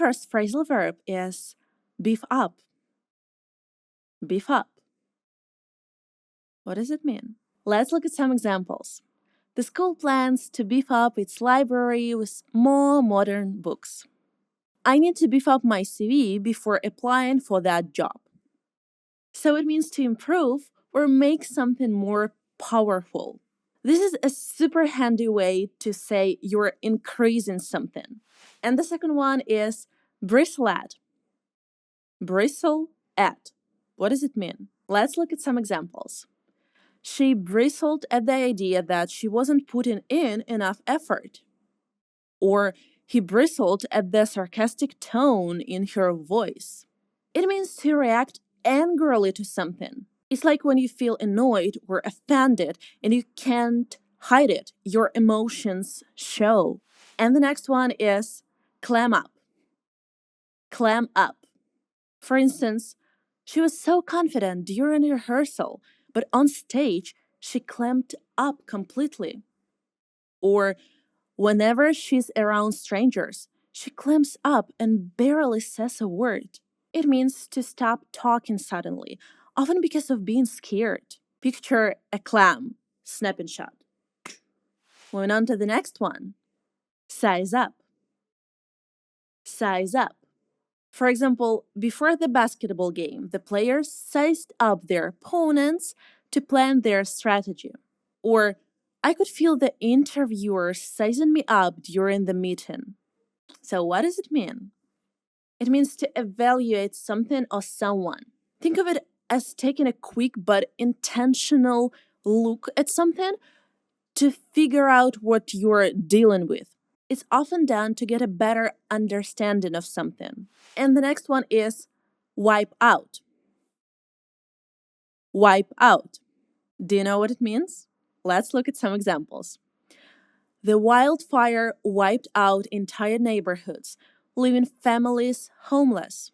first phrasal verb is beef up. Beef up. What does it mean? Let's look at some examples. The school plans to beef up its library with more modern books. I need to beef up my CV before applying for that job. So it means to improve or make something more powerful. This is a super handy way to say you're increasing something. And the second one is bristle at. Bristle at. What does it mean? Let's look at some examples. She bristled at the idea that she wasn't putting in enough effort. Or he bristled at the sarcastic tone in her voice. It means to react angrily to something. It's like when you feel annoyed or offended and you can't hide it. Your emotions show. And the next one is clam up. Clam up. For instance, she was so confident during rehearsal, but on stage, she clammed up completely. Or whenever she's around strangers, she clams up and barely says a word. It means to stop talking suddenly, often because of being scared. Picture a clam, snap and shut. Moving on to the next one. Size up. Size up. For example, before the basketball game, the players sized up their opponents to plan their strategy. Or, I could feel the interviewer sizing me up during the meeting. So, what does it mean? It means to evaluate something or someone. Think of it as taking a quick but intentional look at something to figure out what you're dealing with. It's often done to get a better understanding of something. And the next one is wipe out. Wipe out. Do you know what it means? Let's look at some examples. The wildfire wiped out entire neighborhoods, leaving families homeless.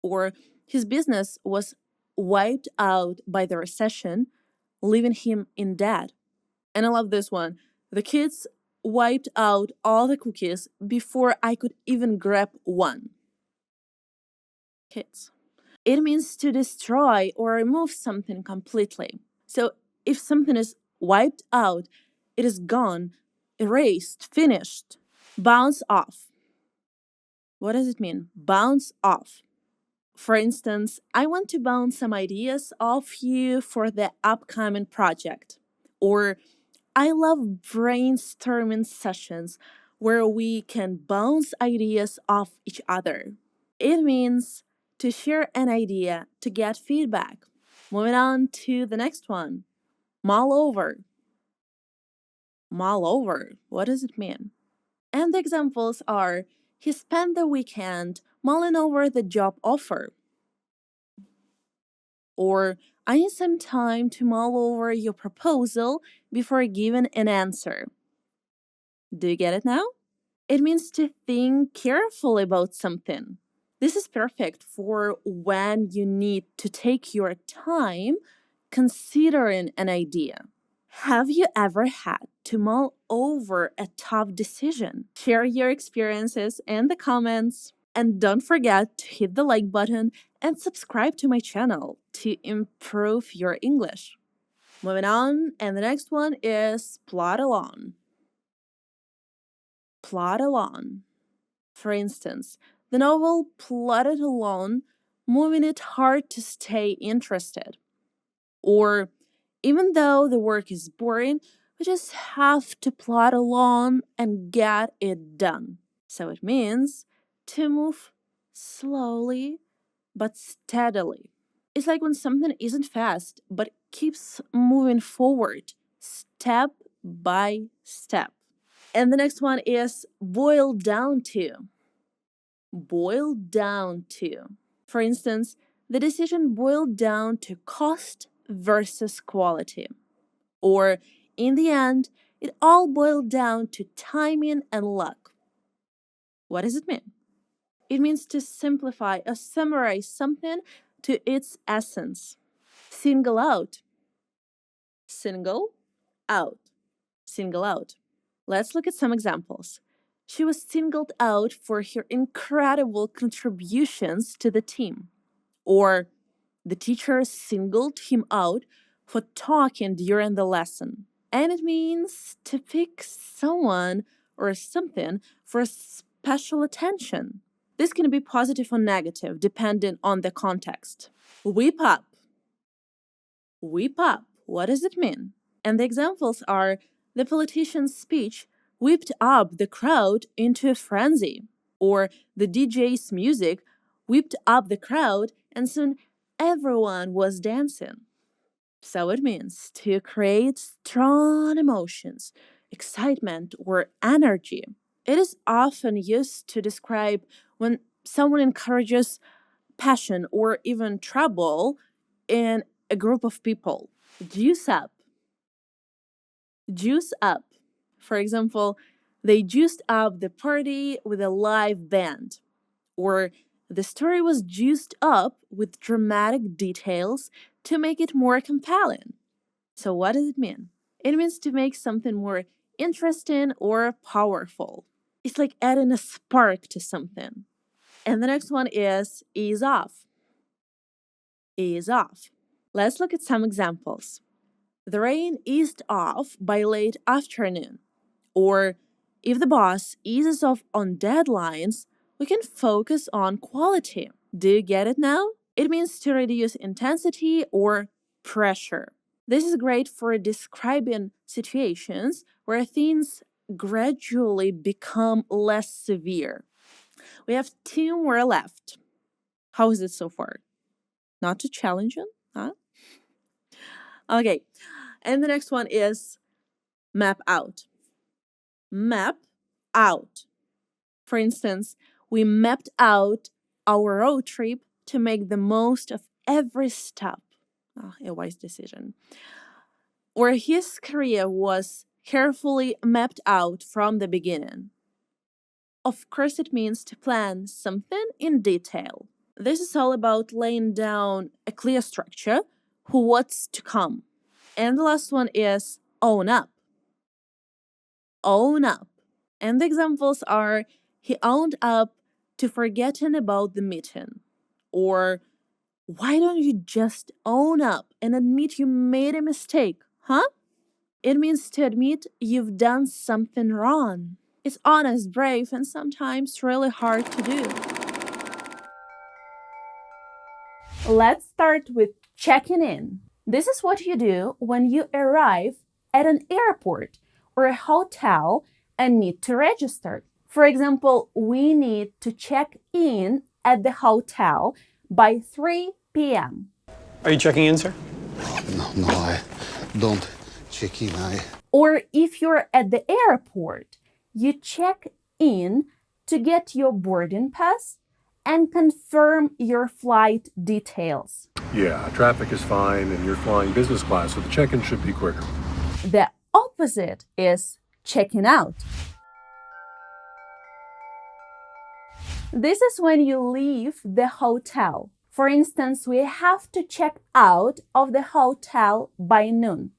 Or his business was wiped out by the recession, leaving him in debt. And I love this one. The kids wiped out all the cookies before I could even grab one. Kids. It means to destroy or remove something completely. So if something is wiped out, it is gone, erased, finished. Bounce off. What does it mean? Bounce off. For instance, I want to bounce some ideas off you for the upcoming project. Or I love brainstorming sessions where we can bounce ideas off each other. It means to share an idea to get feedback. Moving on to the next one. Mull over. Mull over. What does it mean? And the examples are he spent the weekend mulling over the job offer. Or I need some time to mull over your proposal before giving an answer. Do you get it now? It means to think carefully about something. This is perfect for when you need to take your time considering an idea. Have you ever had to mull over a tough decision? Share your experiences in the comments. And don't forget to hit the like button and subscribe to my channel to improve your English. Moving on, and the next one is plod along. Plod along. For instance, the novel plodded along, moving it hard to stay interested. Or, even though the work is boring, we just have to plod along and get it done. So it means to move slowly but steadily. It's like when something isn't fast but keeps moving forward, step by step. And the next one is boil down to. Boil down to. For instance, the decision boiled down to cost versus quality. Or, in the end, it all boiled down to timing and luck. What does it mean? It means to simplify or summarize something to its essence. Single out. Single out. Single out. Let's look at some examples. She was singled out for her incredible contributions to the team. Or the teacher singled him out for talking during the lesson. And it means to pick someone or something for special attention. This can be positive or negative depending on the context. Whip up. Whip up. What does it mean? And the examples are the politician's speech whipped up the crowd into a frenzy, or the DJ's music whipped up the crowd and soon everyone was dancing. So it means to create strong emotions, excitement, or energy. It is often used to describe when someone encourages passion or even trouble in a group of people. Juice up. Juice up. For example, they juiced up the party with a live band. Or the story was juiced up with dramatic details to make it more compelling. So, what does it mean? It means to make something more interesting or powerful. It's like adding a spark to something. And the next one is ease off. Ease off. Let's look at some examples. The rain eased off by late afternoon. Or if the boss eases off on deadlines, we can focus on quality. Do you get it now? It means to reduce intensity or pressure. This is great for describing situations where things gradually become less severe. We have 2 more left. How is it so far? Not too challenging, huh? Okay, and the next one is map out. Map out. For instance, we mapped out our road trip to make the most of every stop. A wise decision. Or his career was carefully mapped out from the beginning. Of course, it means to plan something in detail. This is all about laying down a clear structure for what's to come. And the last one is own up. Own up. And the examples are he owned up to forgetting about the meeting. Or why don't you just own up and admit you made a mistake, huh? It means to admit you've done something wrong. It's honest, brave, and sometimes really hard to do. Let's start with checking in. This is what you do when you arrive at an airport or a hotel and need to register. For example, we need to check in at the hotel by 3 p.m. Are you checking in, sir? No, I don't check in. Or if you're at the airport, you check in to get your boarding pass and confirm your flight details. Yeah, traffic is fine and you're flying business class, so the check-in should be quicker. The opposite is checking out. This is when you leave the hotel. For instance, we have to check out of the hotel by noon.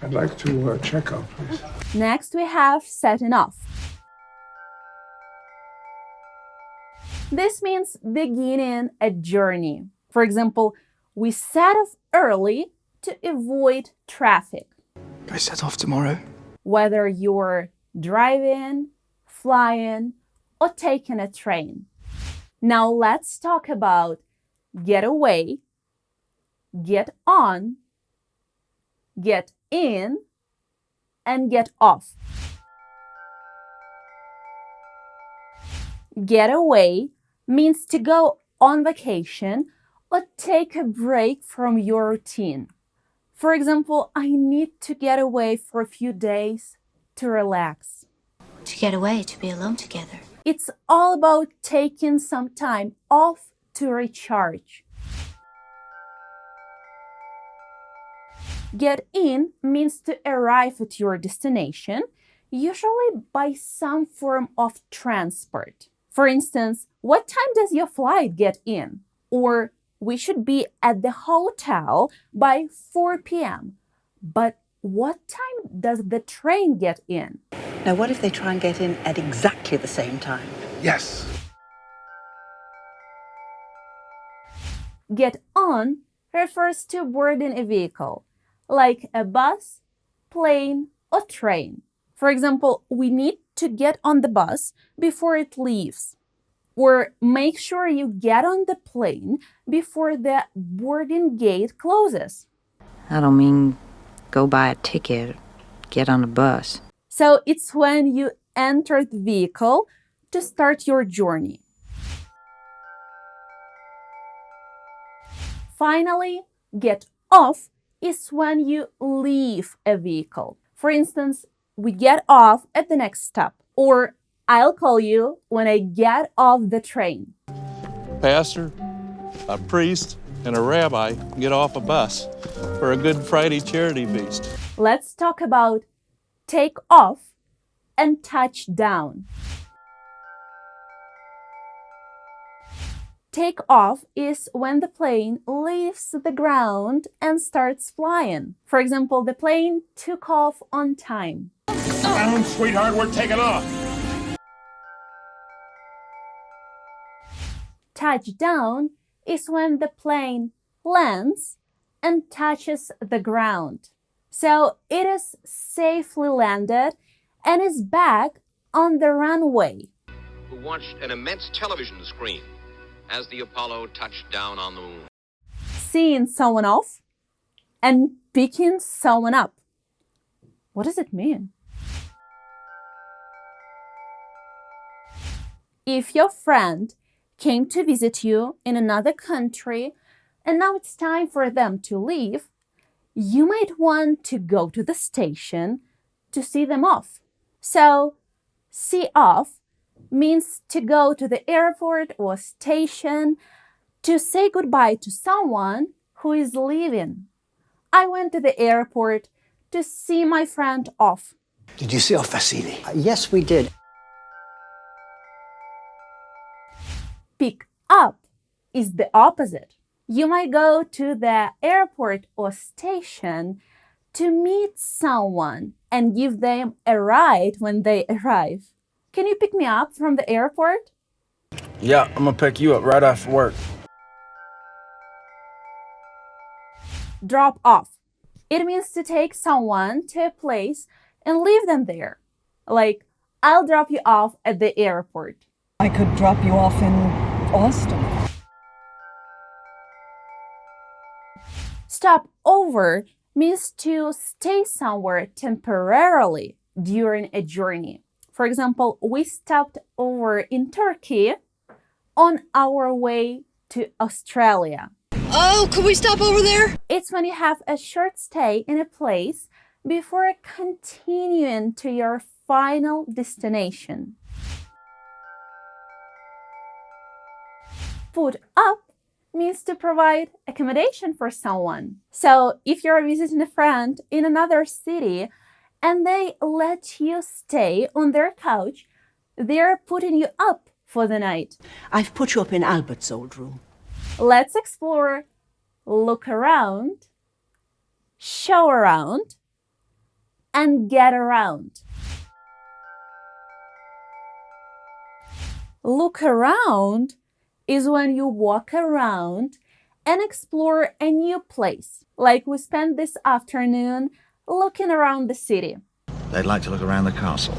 I'd like to check out, please. Next, we have setting off. This means beginning a journey. For example, we set off early to avoid traffic. I set off tomorrow. Whether you're driving, flying, or taking a train. Now let's talk about get away, get on, get in, and get off. Get away means to go on vacation or take a break from your routine. For example, I need to get away for a few days to relax. To get away, to be alone together. It's all about taking some time off to recharge. Get in means to arrive at your destination, usually by some form of transport. For instance, what time does your flight get in? Or we should be at the hotel by 4 p.m. But what time does the train get in? Now, what if they try and get in at exactly the same time? Yes. Get on refers to boarding a vehicle, like a bus, plane, or train. For example, we need to get on the bus before it leaves. Or make sure you get on the plane before the boarding gate closes. I don't mean go buy a ticket, get on a bus. So it's when you enter the vehicle to start your journey. Finally, get off is when you leave a vehicle. For instance, we get off at the next stop, or I'll call you when I get off the train. Pastor, a priest, and a rabbi get off a bus for a Good Friday charity feast. Let's talk about take off and touch down. Take off is when the plane leaves the ground and starts flying. For example, the plane took off on time. Down, sweetheart, we're taking off. Touchdown is when the plane lands and touches the ground. So it is safely landed and is back on the runway. Who watched an immense television screen as the Apollo touched down on the moon. Seeing someone off and picking someone up. What does it mean? If your friend came to visit you in another country and now it's time for them to leave, you might want to go to the station to see them off. So, see off means to go to the airport or station to say goodbye to someone who is leaving. I went to the airport to see my friend off. Did you see off Vasily? Yes, we did. Pick up is the opposite. You might go to the airport or station to meet someone and give them a ride when they arrive. Can you pick me up from the airport? Yeah, I'm gonna pick you up right after work. Drop off. It means to take someone to a place and leave them there. Like, I'll drop you off at the airport. I could drop you off in Austin. Stop over means to stay somewhere temporarily during a journey. For example, we stopped over in Turkey on our way to Australia. Oh, could we stop over there? It's when you have a short stay in a place before continuing to your final destination. Put up means to provide accommodation for someone. So if you're visiting a friend in another city and they let you stay on their couch, they're putting you up for the night. I've put you up in Albert's old room. Let's explore look around, show around, and get around. Look around is when you walk around and explore a new place, like we spent this afternoon looking around the city. They'd like to look around the castle.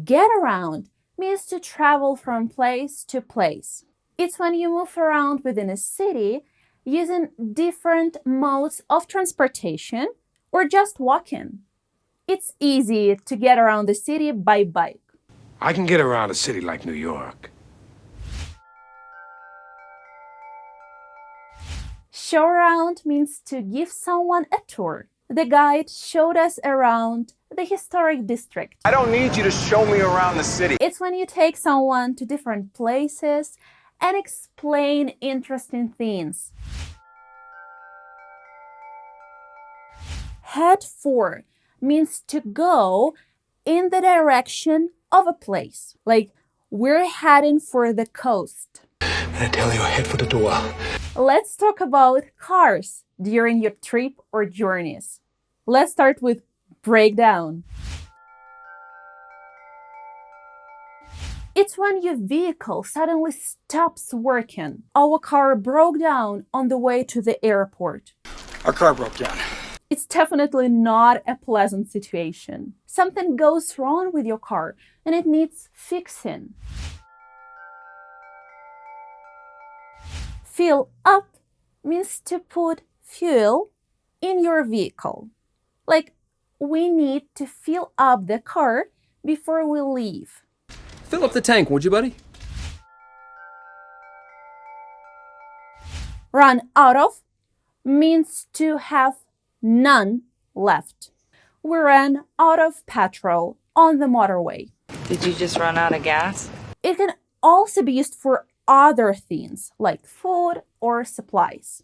Get around means to travel from place to place. It's when you move around within a city using different modes of transportation or just walking. It's easy to get around the city by bike. I can get around a city like New York. Show around means to give someone a tour. The guide showed us around the historic district. I don't need you to show me around the city. It's when you take someone to different places and explain interesting things. Head for means to go in the direction of a place. Like, we're heading for the coast. I tell you, head for the door. Let's talk about cars during your trip or journeys. Let's start with breakdown. It's when your vehicle suddenly stops working. Our car broke down on the way to the airport. Our car broke down. It's definitely not a pleasant situation. Something goes wrong with your car and it needs fixing. Fill up means to put fuel in your vehicle. Like, we need to fill up the car before we leave. Fill up the tank, would you, buddy? Run out of means to have none left. We ran out of petrol on the motorway. Did you just run out of gas? It can also be used for other things like food or supplies.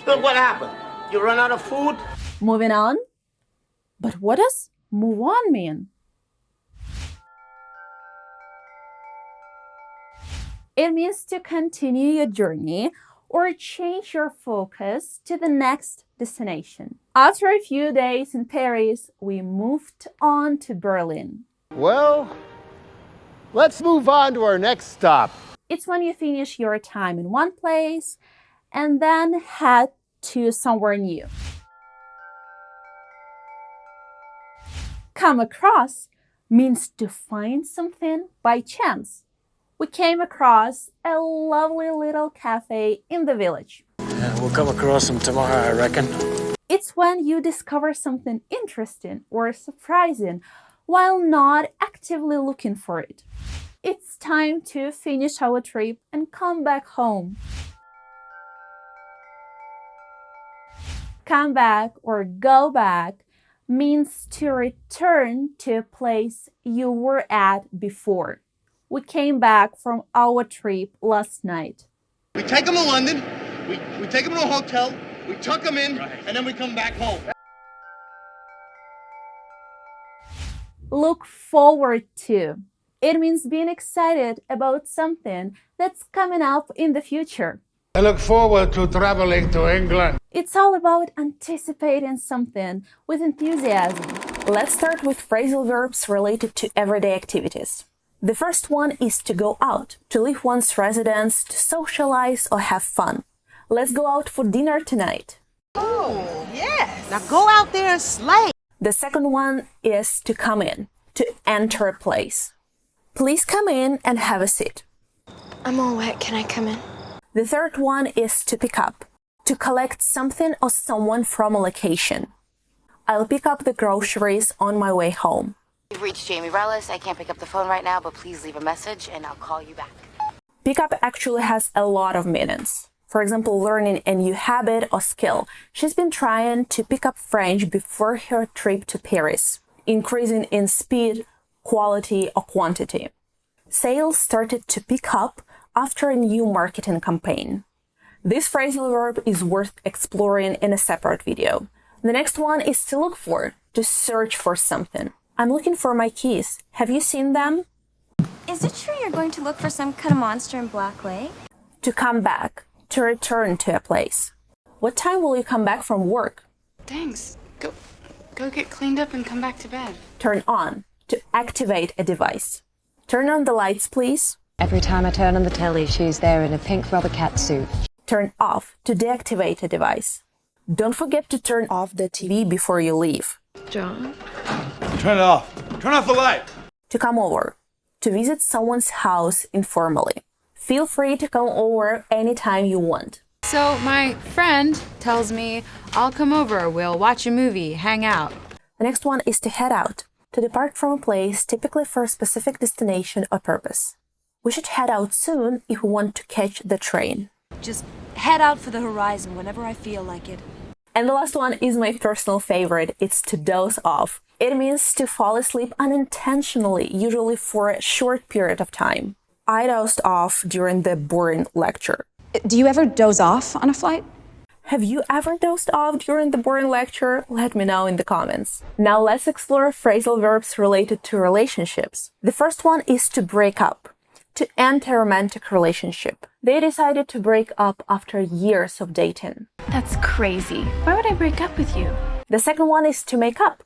But what happened? You run out of food? Moving on. But what does move on mean? It means to continue your journey or change your focus to the next destination. After a few days in Paris, we moved on to Berlin. Well, let's move on to our next stop. It's when you finish your time in one place and then head to somewhere new. Come across means to find something by chance. We came across a lovely little cafe in the village. We'll come across them tomorrow, I reckon. It's when you discover something interesting or surprising while not actively looking for it. It's time to finish our trip and come back home. Come back or go back means to return to a place you were at before. We came back from our trip last night. We take them to London, we take them to a hotel, we tuck them in, and then we come back home. Look forward to. It means being excited about something that's coming up in the future. I look forward to traveling to England. It's all about anticipating something with enthusiasm. Let's start with phrasal verbs related to everyday activities. The first one is to go out, to leave one's residence, to socialize or have fun. Let's go out for dinner tonight. Oh, yes. Now go out there and slay. The second one is to come in, to enter a place. Please come in and have a seat. I'm all wet. Can I come in? The third one is to pick up, to collect something or someone from a location. I'll pick up the groceries on my way home. You've reached Jamie Rellis. I can't pick up the phone right now, but please leave a message and I'll call you back. Pick up actually has a lot of meanings. For example, learning a new habit or skill. She's been trying to pick up French before her trip to Paris, increasing in speed, quality, or quantity. Sales started to pick up after a new marketing campaign. This phrasal verb is worth exploring in a separate video. The next one is to look for, to search for something. I'm looking for my keys. Have you seen them? Is it true you're going to look for some kind of monster in Black Lake? To come back, to return to a place. What time will you come back from work? Thanks. Go get cleaned up and come back to bed. Turn on, to activate a device. Turn on the lights, please. Every time I turn on the telly, she's there in a pink rubber cat suit. Turn off, to deactivate a device. Don't forget to turn off the TV before you leave. John? Turn it off. Turn off the light. To come over, to visit someone's house informally. Feel free to come over anytime you want. So my friend tells me I'll come over, we'll watch a movie, hang out. The next one is to head out, to depart from a place typically for a specific destination or purpose. We should head out soon if we want to catch the train. Just head out for the horizon whenever I feel like it. And the last one is my personal favorite. It's to doze off. It means to fall asleep unintentionally, usually for a short period of time. I dozed off during the boring lecture. Do you ever doze off on a flight? Have you ever dozed off during the boring lecture? Let me know in the comments. Now let's explore phrasal verbs related to relationships. The first one is to break up. to end a romantic relationship. They decided to break up after years of dating. That's crazy. Why would I break up with you? The second one is to make up,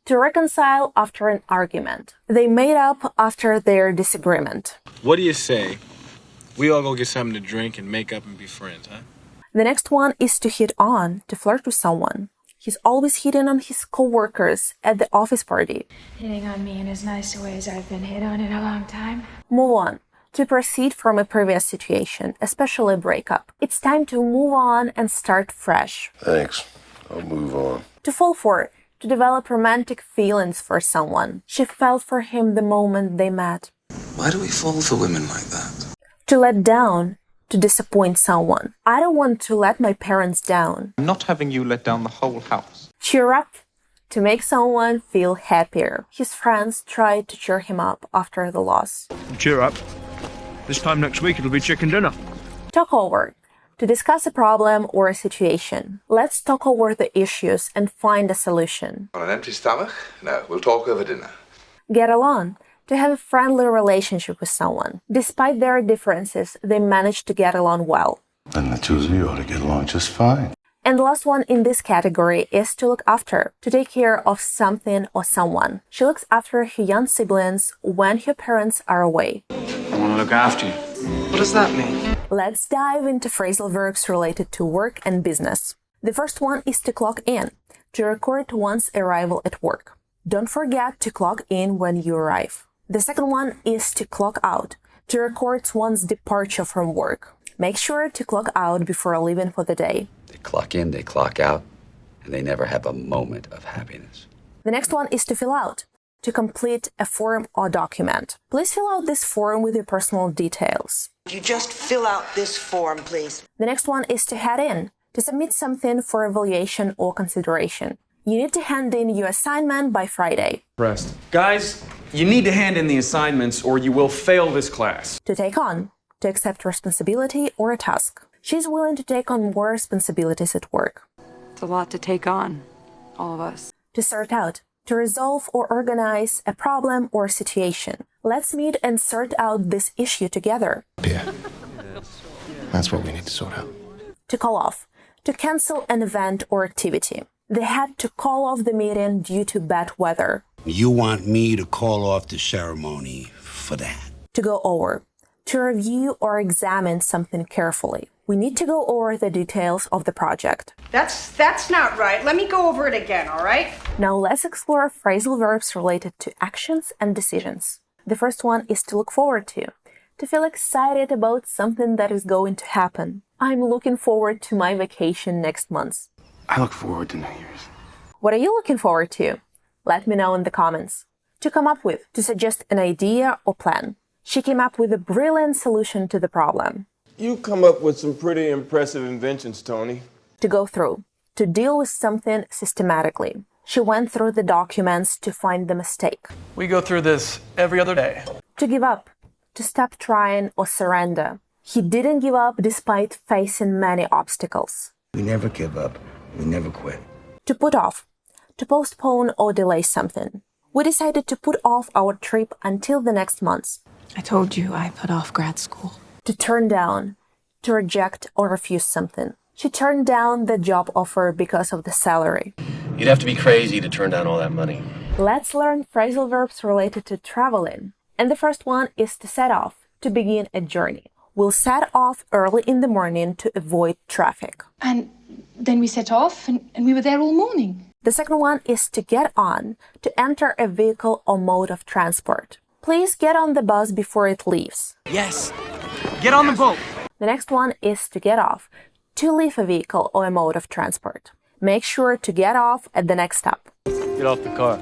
to reconcile after an argument. They made up after their disagreement. What do you say? We all go get something to drink and make up and be friends, huh? The next one is to hit on, to flirt with someone. He's always hitting on his coworkers at the office party. Hitting on me in as nice a way as I've been hit on in a long time. Move on, to proceed from a previous situation, especially a breakup. It's time to move on and start fresh. Thanks. I'll move on. To fall for, to develop romantic feelings for someone. She fell for him the moment they met. Why do we fall for women like that? To let down, to disappoint someone. I don't want to let my parents down. I'm not having you let down the whole house. Cheer up, to make someone feel happier. His friends tried to cheer him up after the loss. Cheer up. This time next week it'll be chicken dinner. Talk over, to discuss a problem or a situation. Let's talk over the issues and find a solution. On an empty stomach? No, we'll talk over dinner. Get along, to have a friendly relationship with someone. Despite their differences, they manage to get along well. Then the two of you ought to get along just fine. And the last one in this category is to look after, to take care of something or someone. She looks after her young siblings when her parents are away. I want to look after you. What does that mean? Let's dive into phrasal verbs related to work and business. The first one is to clock in, to record one's arrival at work. Don't forget to clock in when you arrive. The second one is to clock out, to record one's departure from work. Make sure to clock out before leaving for the day. They clock in, they clock out, and they never have a moment of happiness. The next one is to fill out, to complete a form or document. Please fill out this form with your personal details. You just fill out this form, please. The next one is to head in, to submit something for evaluation or consideration. You need to hand in your assignment by Friday. Pressed. Guys, you need to hand in the assignments or you will fail this class. To take on, to accept responsibility or a task. She's willing to take on more responsibilities at work. It's a lot to take on, all of us. To sort out, to resolve or organize a problem or situation. Let's meet and sort out this issue together. Yeah. That's what we need to sort out. To call off, to cancel an event or activity. They had to call off the meeting due to bad weather. You want me to call off the ceremony for that? To go over, to review or examine something carefully. We need to go over the details of the project. That's not right. Let me go over it again, all right? Now let's explore phrasal verbs related to actions and decisions. The first one is to look forward to feel excited about something that is going to happen. I'm looking forward to my vacation next month. I look forward to New Year's. What are you looking forward to? Let me know in the comments. To come up with, to suggest an idea or plan. She came up with a brilliant solution to the problem. You come up with some pretty impressive inventions, Tony. To go through, to deal with something systematically. She went through the documents to find the mistake. We go through this every other day. To give up, to stop trying or surrender. He didn't give up despite facing many obstacles. We never give up. We never quit. To put off, to postpone or delay something. We decided to put off our trip until the next month. I told you I put off grad school. To turn down, to reject or refuse something. She turned down the job offer because of the salary. You'd have to be crazy to turn down all that money. Let's learn phrasal verbs related to traveling. And the first one is to set off, to begin a journey. We'll set off early in the morning to avoid traffic. And then we set off and we were there all morning. The second one is to get on, to enter a vehicle or mode of transport. Please get on the bus before it leaves. Yes. Get on the boat. The next one is to get off, to leave a vehicle or a mode of transport. Make sure to get off at the next stop. Get off the car.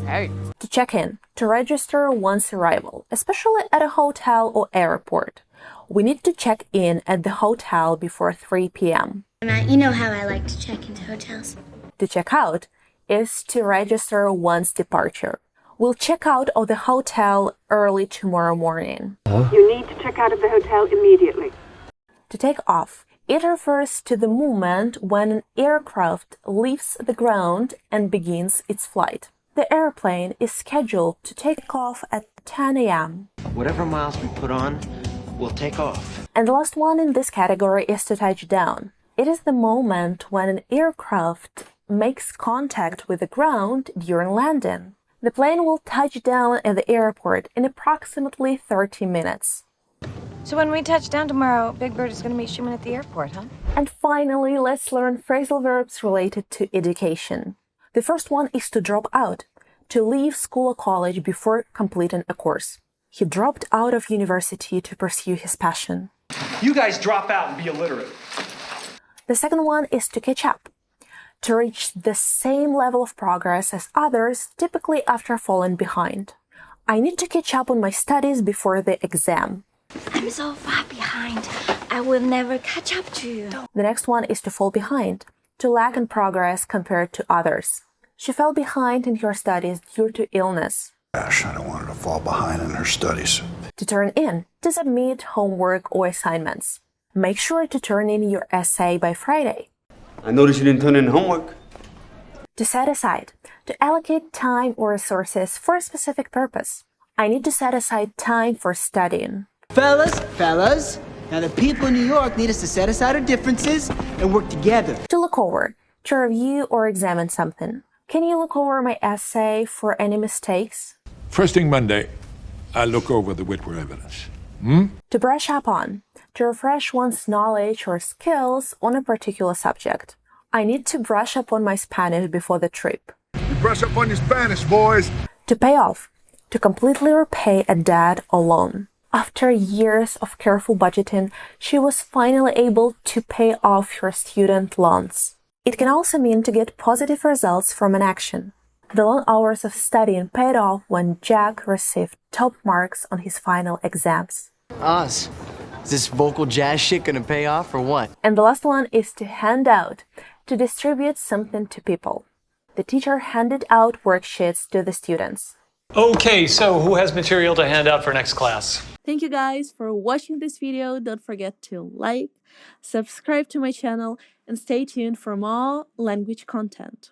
Hey. To check in, to register one's arrival, especially at a hotel or airport. We need to check in at the hotel before 3 p.m. You know how I like to check into hotels. To check out is to register one's departure. We'll check out of the hotel early tomorrow morning. You need to check out of the hotel immediately. To take off, it refers to the moment when an aircraft leaves the ground and begins its flight. The airplane is scheduled to take off at 10 a.m. Whatever miles we put on, we'll take off. And the last one in this category is to touch down. It is the moment when an aircraft makes contact with the ground during landing. The plane will touch down at the airport in approximately 30 minutes. So when we touch down tomorrow, Big Bird is going to meet Schumann at the airport, huh? And finally, let's learn phrasal verbs related to education. The first one is to drop out, to leave school or college before completing a course. He dropped out of university to pursue his passion. You guys drop out and be illiterate. The second one is to catch up, to reach the same level of progress as others, typically after falling behind. I need to catch up on my studies before the exam. I'm so far behind. I will never catch up to you. The next one is to fall behind, to lag in progress compared to others. She fell behind in her studies due to illness. Gosh, I don't want her to fall behind in her studies. To turn in, to submit homework or assignments. Make sure to turn in your essay by Friday. I noticed you didn't turn in homework. To set aside, to allocate time or resources for a specific purpose. I need to set aside time for studying. Fellas, now the people in New York need us to set aside our differences and work together. To look over, to review or examine something. Can you look over my essay for any mistakes? First thing Monday, I'll look over the Whitwer evidence. To brush up on, to refresh one's knowledge or skills on a particular subject. I need to brush up on my Spanish before the trip. You brush up on your Spanish, boys. To pay off, to completely repay a debt or loan. After years of careful budgeting, she was finally able to pay off her student loans. It can also mean to get positive results from an action. The long hours of studying paid off when Jack received top marks on his final exams. Oz, is this vocal jazz shit gonna pay off or what? And the last one is to hand out, to distribute something to people. The teacher handed out worksheets to the students. Okay, so who has material to hand out for next class? Thank you guys for watching this video. Don't forget to like, subscribe to my channel, and stay tuned for more language content.